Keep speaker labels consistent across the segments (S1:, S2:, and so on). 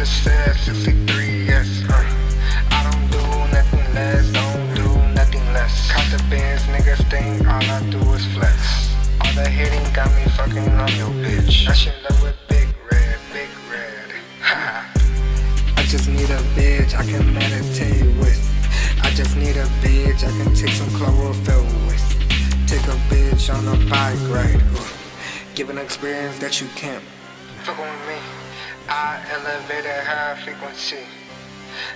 S1: just said 63, yes. I don't do nothing less, don't do nothing less. Caught the Benz, niggas think all I do is flex. All the hitting got me fucking on your bitch. I should love with big red, big red. I just need a bitch I can meditate with. I just need a bitch I can take some chlorophyll with. Take a bitch on a bike ride. Give an experience that you can't. Fuck with me. I elevated her frequency.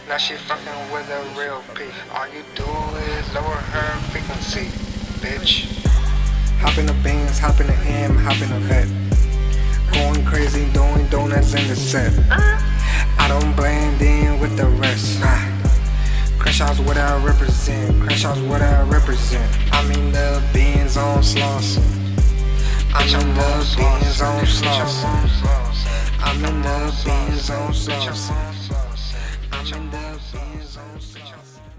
S1: Now she fucking with a real P. All you do is lower her frequency, bitch. Hop in the Benz, hop in the M, hop in the vet. Going crazy, doing donuts in the set. I don't blend in with the rest. Crash what I represent. Crash what I represent. I'm in the Benz on Slauson. I'm in the Benz on Slauson. I'm in the Benz on Slauson. I'm in the Benz on Slauson.